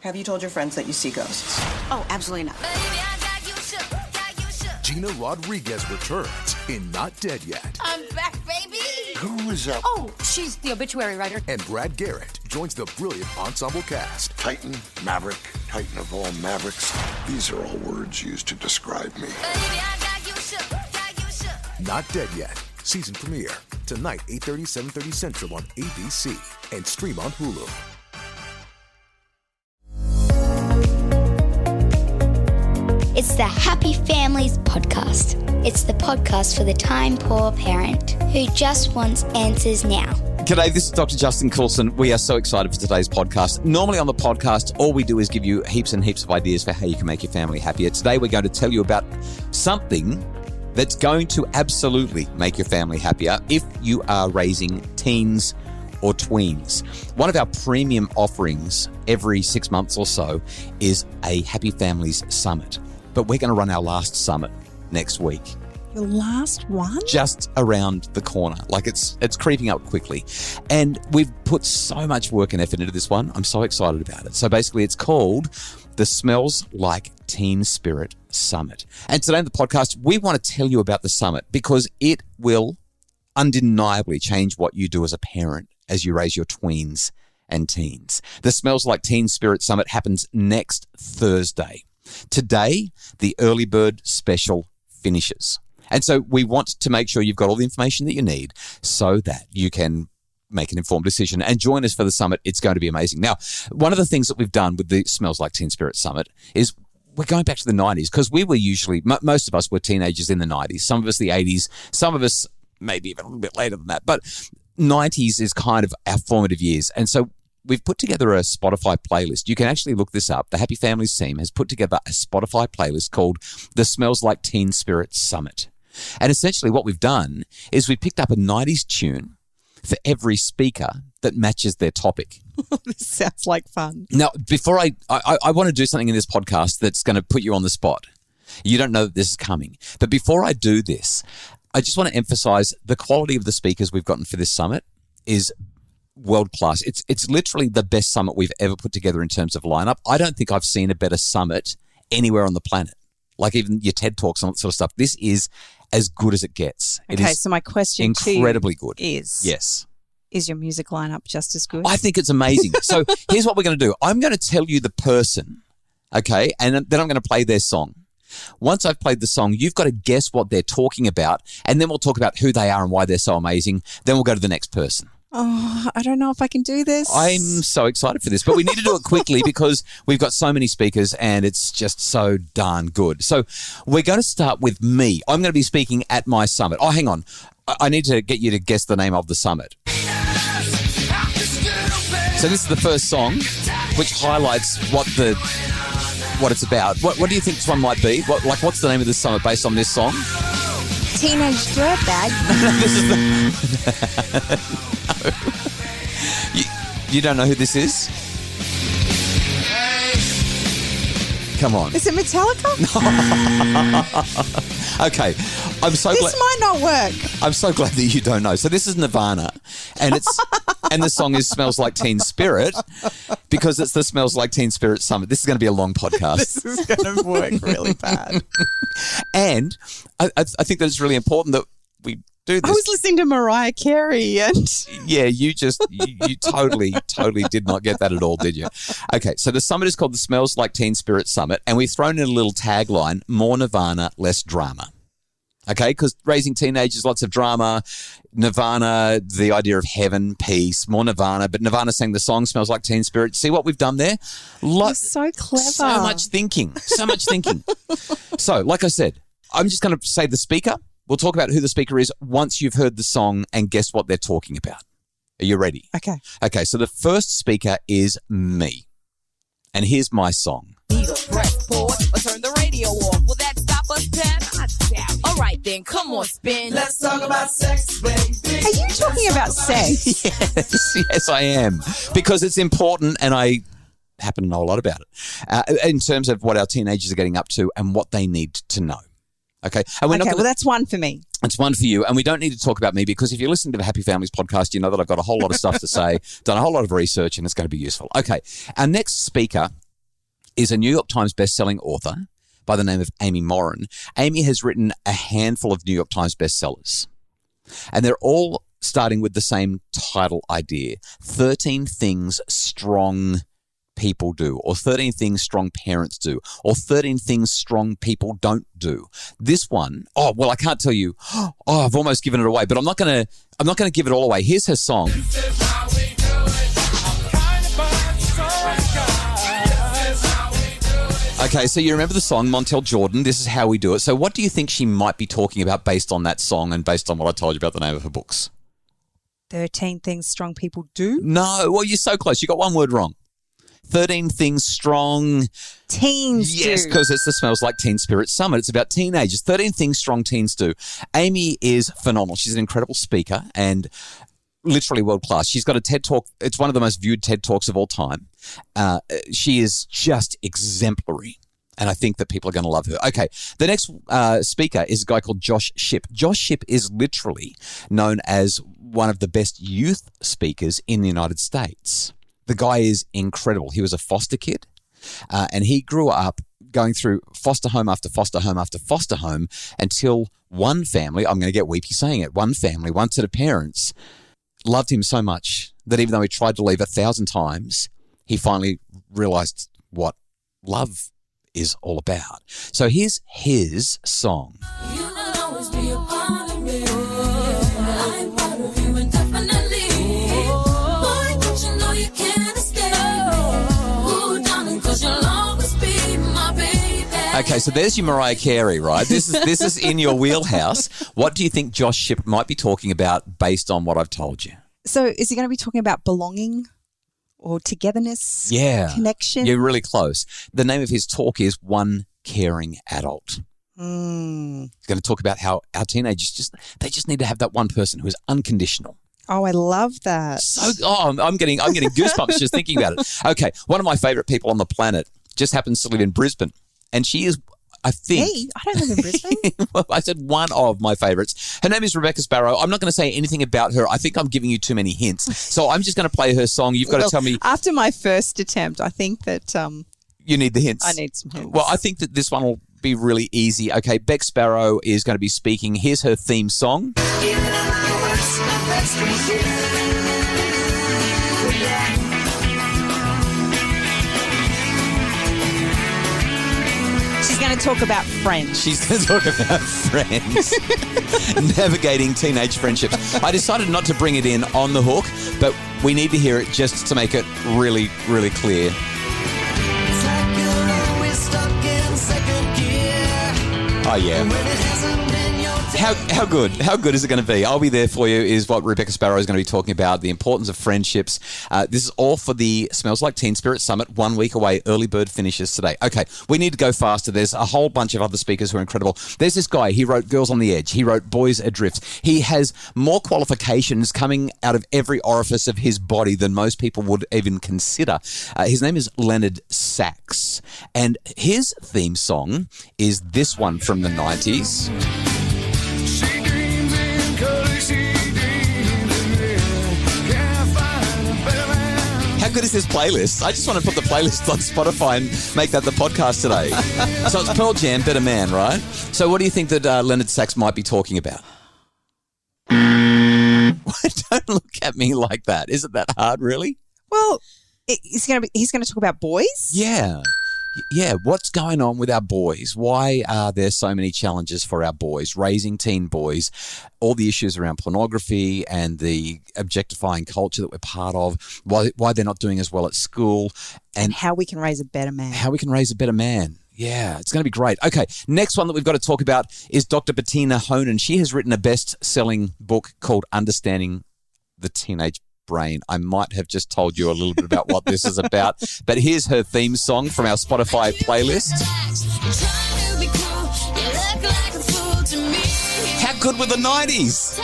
Have you told your friends that you see ghosts? Oh, absolutely not. Gina Rodriguez returns in Not Dead Yet. I'm back, baby. Who is that? Oh, she's the obituary writer. And Brad Garrett joins the brilliant ensemble cast. Titan, Maverick, Titan of all Mavericks. These are all words used to describe me. Not Dead Yet. Season premiere. Tonight, 8:30, 7:30 Central on ABC. And stream on Hulu. It's the Happy Families podcast. It's the podcast for the time-poor parent who just wants answers now. G'day, this is Dr. Justin Coulson. We are so excited for today's podcast. Normally on the podcast, all we do is give you heaps and heaps of ideas for how you can make your family happier. Today, we're going to tell you about something that's going to absolutely make your family happier if you are raising teens or tweens. One of our premium offerings every 6 months or so is a Happy Families Summit. But we're going to run our last summit next week. The last one? Just around the corner. Like it's creeping up quickly. And we've put so much work and effort into this one. I'm so excited about it. So basically it's called the Smells Like Teen Spirit Summit. And today on the podcast, we want to tell you about the summit because it will undeniably change what you do as a parent as you raise your tweens and teens. The Smells Like Teen Spirit Summit happens next Thursday. Today, the early bird special finishes. And so we want to make sure you've got all the information that you need so that you can make an informed decision and join us for the summit. It's going to be amazing. Now, one of the things that we've done with the Smells Like Teen Spirit Summit is we're going back to the 90s because we were usually, most of us were teenagers in the 90s, some of us the 80s, some of us maybe even a little bit later than that. But 90s is kind of our formative years. And so we've put together a Spotify playlist. You can actually look this up. The Happy Families team has put together a Spotify playlist called the Smells Like Teen Spirit Summit. And essentially what we've done is we picked up a 90s tune for every speaker that matches their topic. This sounds like fun. Now, before I want to do something in this podcast that's going to put you on the spot. You don't know that this is coming. But before I do this, I just want to emphasize the quality of the speakers we've gotten for this summit is world class. It's literally the best summit we've ever put together in terms of lineup. I don't think I've seen a better summit anywhere on the planet. Like even your TED Talks and all that sort of stuff. This is as good as it gets. It Okay, is so my question incredibly to you good. Is your music lineup just as good? I think it's amazing. So here's what we're going to do. I'm going to tell you the person, okay, and then I'm going to play their song. Once I've played the song, you've got to guess what they're talking about, and then we'll talk about who they are and why they're so amazing. Then we'll go to the next person. Oh, I don't know if I can do this. I'm so excited for this, but we need to do it quickly because we've got so many speakers and it's just so darn good. So we're going to start with me. I'm going to be speaking at my summit. Oh, hang on. I need to get you to guess the name of the summit. So this is the first song, which highlights what it's about. What do you think this one might be? What's the name of this summit based on this song? Teenage dirtbag. This is the... No. You don't know who this is? Come on. Is it Metallica? Okay. I'm so glad. This might not work. I'm so glad that you don't know. So this is Nirvana, and and the song is "Smells Like Teen Spirit" because it's the Smells Like Teen Spirit Summit. This is going to be a long podcast. This is going to work really bad. And I think that it's really important that we do this. I was listening to Mariah Carey and... Yeah, you totally did not get that at all, did you? Okay, so the summit is called the Smells Like Teen Spirit Summit, and we've thrown in a little tagline, more Nirvana, less drama. Okay, because raising teenagers, lots of drama. Nirvana, the idea of heaven, peace, more Nirvana, but Nirvana sang the song Smells Like Teen Spirit. See what we've done there? You're so clever. So much thinking. So, like I said, I'm just going to say the speaker. We'll talk about who the speaker is once you've heard the song and guess what they're talking about. Are you ready? Okay. Okay, so the first speaker is me. And here's my song. Either press pause or turn the radio off. Will that stop us, Ted? I doubt it. All right, then, come on, spin. Let's talk about sex, baby. Are you talking about sex? Yes, I am. Because it's important and I happen to know a lot about it in terms of what our teenagers are getting up to and what they need to know. Okay. And well, that's one for me. It's one for you. And we don't need to talk about me because if you're listening to the Happy Families podcast, you know that I've got a whole lot of stuff to say, done a whole lot of research, and it's going to be useful. Okay. Our next speaker is a New York Times best-selling author by the name of Amy Morin. Amy has written a handful of New York Times bestsellers, and they're all starting with the same title idea, 13 Things Strong People Do, or 13 Things Strong Parents Do, or 13 Things Strong People Don't Do. This one, I can't tell you. I've almost given it away, but I'm not going to give it all away. Here's her song. Okay, so you remember the song, Montel Jordan, This Is How We Do It. So what do you think she might be talking about based on that song and based on what I told you about the name of her books? 13 things strong people do? No, well, you're so close. You got one word wrong. 13 Things Strong Teens do. Yes, because it's the Smells Like Teen Spirit Summit. It's about teenagers. 13 Things Strong Teens Do. Amy is phenomenal. She's an incredible speaker and literally world class. She's got a TED Talk. It's one of the most viewed TED Talks of all time. She is just exemplary. And I think that people are going to love her. Okay, the next speaker is a guy called Josh Shipp. Josh Shipp is literally known as one of the best youth speakers in the United States. The guy is incredible. He was a foster kid, and he grew up going through foster home after foster home after foster home until one family, I'm going to get weepy saying it, one family, one set of parents loved him so much that even though he tried to leave 1,000 times, he finally realized what love is all about. So here's his song. You will always be a part of me. I'm part of you indefinitely. Boy, don't you know you can't escape? Ooh, darling, 'cause you'll always be my baby. Okay, so there's your Mariah Carey, right? This is in your wheelhouse. What do you think Josh Shipp might be talking about based on what I've told you? So is he going to be talking about belonging or togetherness? Yeah. Connection? You're really close. The name of his talk is One Caring Adult. He's going to talk about how our teenagers just need to have that one person who is unconditional. Oh, I love that. I'm getting goosebumps just thinking about it. Okay, one of my favorite people on the planet just happens to live in Brisbane, and she is, I think. Me? I don't live in Brisbane. Well, I said one of my favorites. Her name is Rebecca Sparrow. I'm not going to say anything about her. I think I'm giving you too many hints. So I'm just going to play her song. You've got to tell me. After my first attempt, I think that You need the hints. I need some hints. Well, I think that this one will be really easy. Okay, Beck Sparrow is going to be speaking. Here's her theme song. She's going to talk about friends. She's going to talk about friends, navigating teenage friendships. I decided not to bring it in on the hook, but we need to hear it just to make it really, really clear. Oh, yeah. How good? How good is it going to be? I'll be there for you is what Rebecca Sparrow is going to be talking about, the importance of friendships. This is all for the Smells Like Teen Spirit Summit, 1 week away. Early bird finishes today. Okay, we need to go faster. There's a whole bunch of other speakers who are incredible. There's this guy. He wrote Girls on the Edge. He wrote Boys Adrift. He has more qualifications coming out of every orifice of his body than most people would even consider. His name is Leonard Sachs, and his theme song is this one from the 90s. How good is this playlist? I just want to put the playlist on Spotify and make that the podcast today. So it's Pearl Jam, Better Man, right? So what do you think that Leonard Sachs might be talking about? Don't look at me like that. Isn't that hard, really? Well, he's going to talk about boys? Yeah. Yeah, what's going on with our boys? Why are there so many challenges for our boys, raising teen boys, all the issues around pornography and the objectifying culture that we're part of, why they're not doing as well at school. And how we can raise a better man. How we can raise a better man. Yeah, it's going to be great. Okay, next one that we've got to talk about is Dr. Bettina Honan. She has written a best-selling book called Understanding the Teenage Brain. I might have just told you a little bit about what this is about, but here's her theme song from our Spotify playlist. How good were the 90s?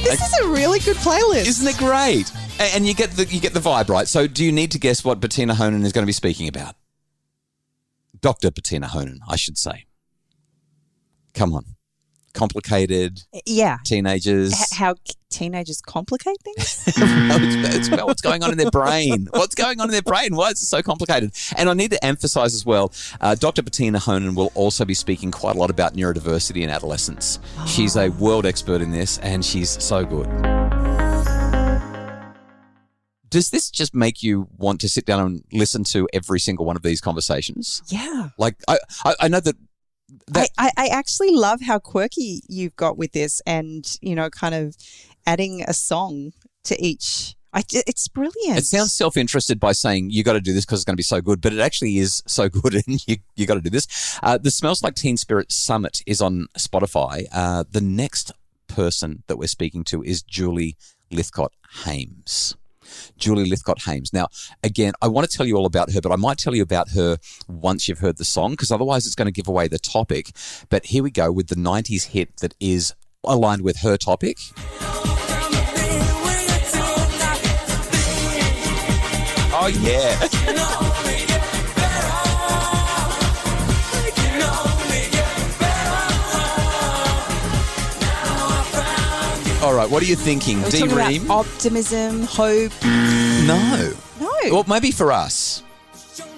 This is a really good playlist. Isn't it great? And you get the vibe, right? So do you need to guess what Bettina Honan is going to be speaking about? Dr. Bettina Honan, I should say. Come on. complicated Yeah. teenagers. How teenagers complicate things? It's about what's going on in their brain. What's going on in their brain? Why is it so complicated? And I need to emphasize as well, Dr. Bettina Honan will also be speaking quite a lot about neurodiversity in adolescents. She's a world expert in this, and she's so good. Does this just make you want to sit down and listen to every single one of these conversations? Yeah. Like, I know that I actually love how quirky you've got with this and, kind of adding a song to each. It's brilliant. it sounds self-interested by saying you got to do this because it's going to be so good, but it actually is so good and you got to do this. The Smells Like Teen Spirit Summit is on Spotify. The next person that we're speaking to is Julie Lithcott-Hames. Julie Lithcott-Hames. Now, again, I want to tell you all about her, but I might tell you about her once you've heard the song because otherwise it's going to give away the topic. But here we go with the 90s hit that is aligned with her topic. Oh, yeah. All right, what are you thinking? We're talking D-Ream? about optimism, hope. No. No. Well, maybe for us.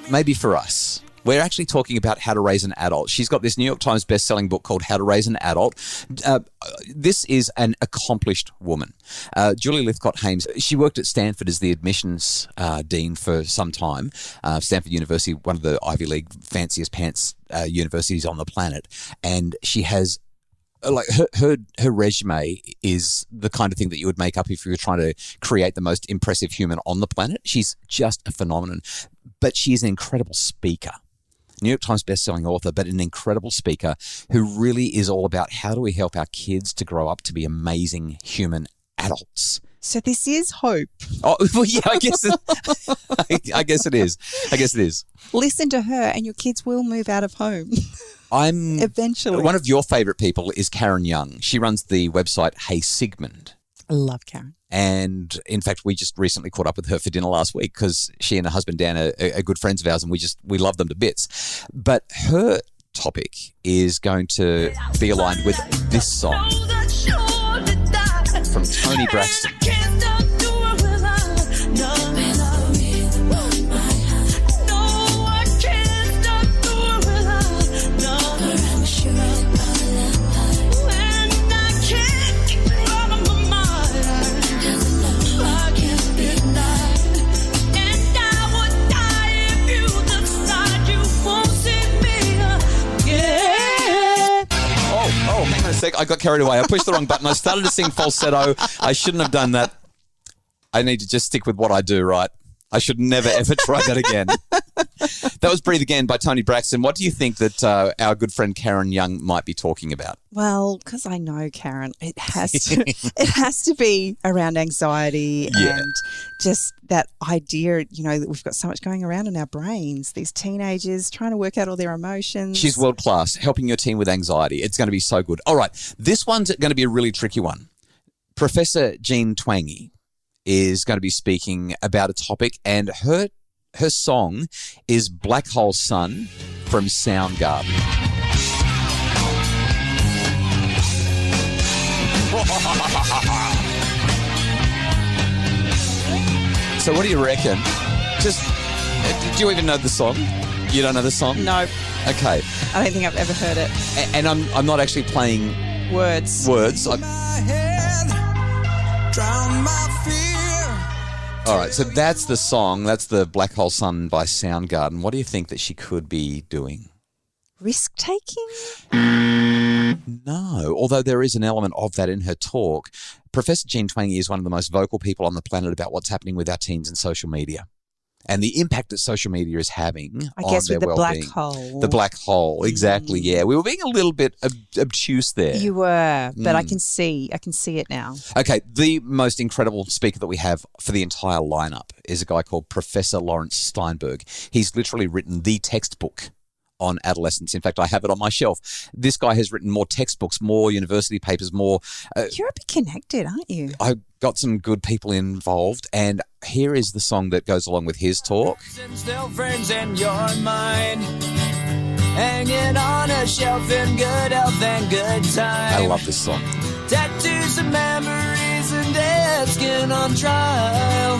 Maybe for us. We're actually talking about how to raise an adult. She's got this New York Times best-selling book called How to Raise an Adult. This is an accomplished woman. Julie Lithcott-Hames, she worked at Stanford as the admissions dean for some time. Stanford University, one of the Ivy League fanciest pants universities on the planet. And she has like her resume is the kind of thing that you would make up if you were trying to create the most impressive human on the planet. She's just a phenomenon, but she's an incredible speaker. New York Times bestselling author, but an incredible speaker who really is all about how do we help our kids to grow up to be amazing human adults. So this is hope. Oh, well, yeah, I guess I guess it is. I guess it is. Listen to her and your kids will move out of home. I'm Eventually. One of your favorite people is Karen Young. She runs the website Hey Sigmund. I love Karen. And in fact, we just recently caught up with her for dinner last week because she and her husband Dan are good friends of ours and we love them to bits. But her topic is going to be aligned with this song from Toni Braxton. Hang on a sec. I got carried away. I pushed the wrong button. I started to sing falsetto. I shouldn't have done that. I need to just stick with what I do, right? I should never, ever try that again. That was Breathe Again by Toni Braxton. What do you think that our good friend Karen Young might be talking about? Well, because I know Karen, it has to be around anxiety and just that idea, that we've got so much going around in our brains. These teenagers trying to work out all their emotions. She's world class, helping your teen with anxiety. It's going to be so good. All right, this one's going to be a really tricky one. Professor Jean Twangy is going to be speaking about a topic, and her song is Black Hole Sun from Soundgarden. So what do you reckon? Do you even know the song? You don't know the song? No. Okay. I don't think I've ever heard it. And I'm not actually playing Words. Drown my fear. All right, so that's the song. That's the Black Hole Sun by Soundgarden. What do you think that she could be doing? Risk-taking? No, although there is an element of that in her talk. Professor Jean Twangy is one of the most vocal people on the planet about what's happening with our teens and social media and the impact that social media is having on their with the well-being. black hole. The black hole, exactly, yeah. We were being a little bit obtuse there. You were, but I can see it now. Okay, the most incredible speaker that we have for the entire lineup is a guy called Professor Lawrence Steinberg. He's literally written the textbook on adolescence. In fact, I have it on my shelf. This guy has written more textbooks, more university papers, more... You're a bit connected, aren't you? I got some good people involved, and here is the song that goes along with his talk. Still frames in your mind. hanging on a shelf in good health and good time. I love this song. Tattoos and memories and dead skin on trial.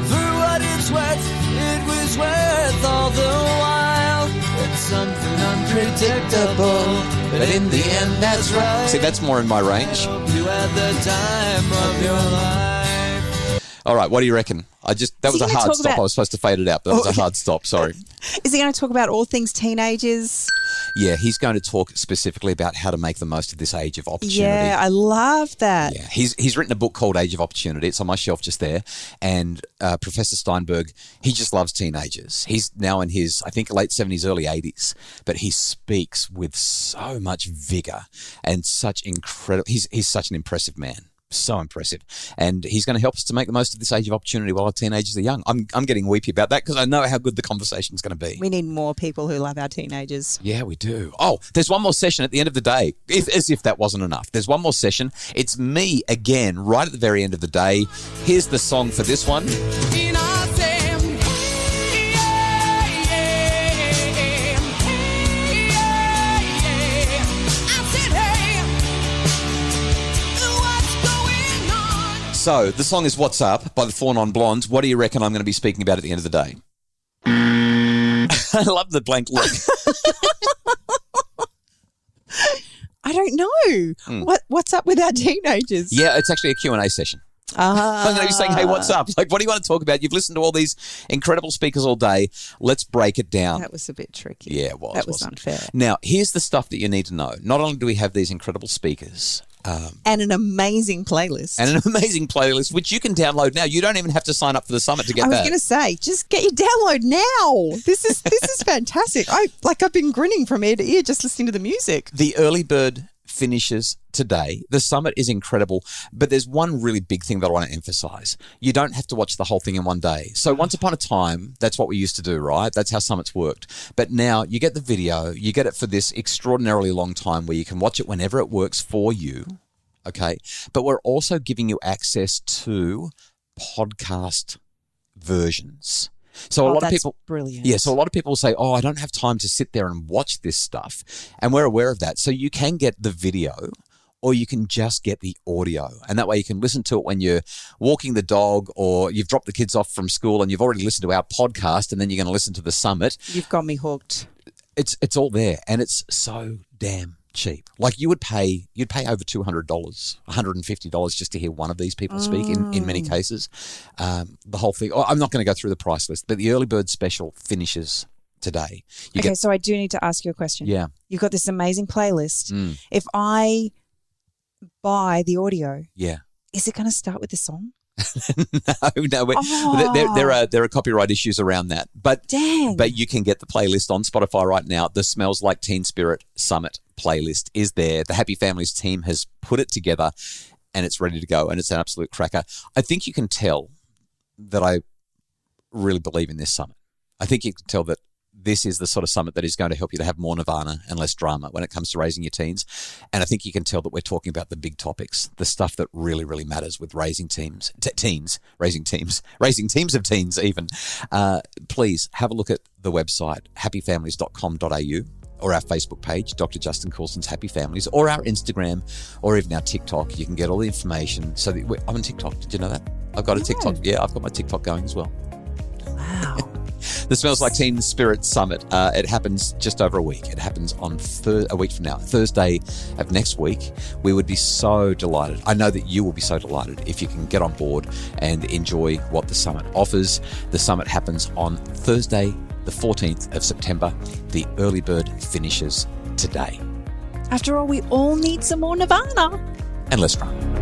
For what it's worth, it was worth all the while. It's something unpredictable, but in the end, that's right. See, that's more in my range. Hope you had the time of your life. All right, what do you reckon? That was a hard stop. I was supposed to fade it out, but that was a hard stop. Sorry. Is he going to talk about all things teenagers? Yeah, he's going to talk specifically about how to make the most of this age of opportunity. Yeah, I love that. Yeah, he's written a book called Age of Opportunity. It's on my shelf just there. And Professor Steinberg, he just loves teenagers. He's now in his, I think, late 70s, early 80s. But he speaks with so much vigor and such incredible. He's such an impressive man. So impressive. And he's going to help us to make the most of this age of opportunity while our teenagers are young. I'm getting weepy about that because I know how good the conversation's going to be. We need more people who love our teenagers. Yeah, we do. Oh, there's one more session at the end of the day, as if that wasn't enough. There's one more session. It's me again, right at the very end of the day. Here's the song for this one. So, the song is What's Up by the Four Non-Blondes. What do you reckon I'm going to be speaking about at the end of the day? I love the blank look. I don't know. What's up with our teenagers? Yeah, it's actually a Q&A session. I'm going to be saying, hey, what's up? Like, what do you want to talk about? You've listened to all these incredible speakers all day. Let's break it down. That was a bit tricky. Yeah, it was. That was unfair. Now, here's the stuff that you need to know. Not only do we have these incredible speakers, and an amazing playlist. Which you can download now. You don't even have to sign up for the summit to get that. I was going to say, just get your download now. This is fantastic. I've been grinning from ear to ear just listening to the music. The early bird finishes today. The summit is incredible, but there's one really big thing that I want to emphasize. You don't have to watch the whole thing in one day. So once upon a time, that's what we used to do, right? That's how summits worked. But now you get the video, you get it for this extraordinarily long time where you can watch it whenever it works for you, okay? But we're also giving you access to podcast versions. So a lot of people, brilliant. Yeah. So a lot of people say, "Oh, I don't have time to sit there and watch this stuff," and we're aware of that. So you can get the video, or you can just get the audio, and that way you can listen to it when you're walking the dog, or you've dropped the kids off from school, and you've already listened to our podcast, and then you're going to listen to the summit. You've got me hooked. It's all there, and it's so damn cheap. Like you'd pay over $200, $150 just to hear one of these people speak in many cases. The whole thing, I'm not going to go through the price list, but the early bird special finishes today. So I do need to ask you a question. Yeah. You've got this amazing playlist. If I buy the audio, is it going to start with the song? No. There are copyright issues around that. But you can get the playlist on Spotify right now. The Smells Like Teen Spirit Summit playlist is there. The Happy Families team has put it together and it's ready to go, and it's an absolute cracker. I think you can tell that I really believe in this summit. I think you can tell that this is the sort of summit that is going to help you to have more nirvana and less drama when it comes to raising your teens. And I think you can tell that we're talking about the big topics, the stuff that really, really matters with raising raising teams of teens even. Please have a look at the website, happyfamilies.com.au, or our Facebook page, Dr. Justin Coulson's Happy Families, or our Instagram, or even our TikTok. You can get all the information. So I'm on TikTok. Did you know that? I've got a TikTok. Yeah, I've got my TikTok going as well. Wow. The Smells Like Teen Spirit Summit. It happens just over a week. It happens on a week from now, Thursday of next week. We would be so delighted. I know that you will be so delighted if you can get on board and enjoy what the summit offers. The summit happens on Thursday, the 14th of September. The early bird finishes today. After all, we all need some more nirvana. And less drama.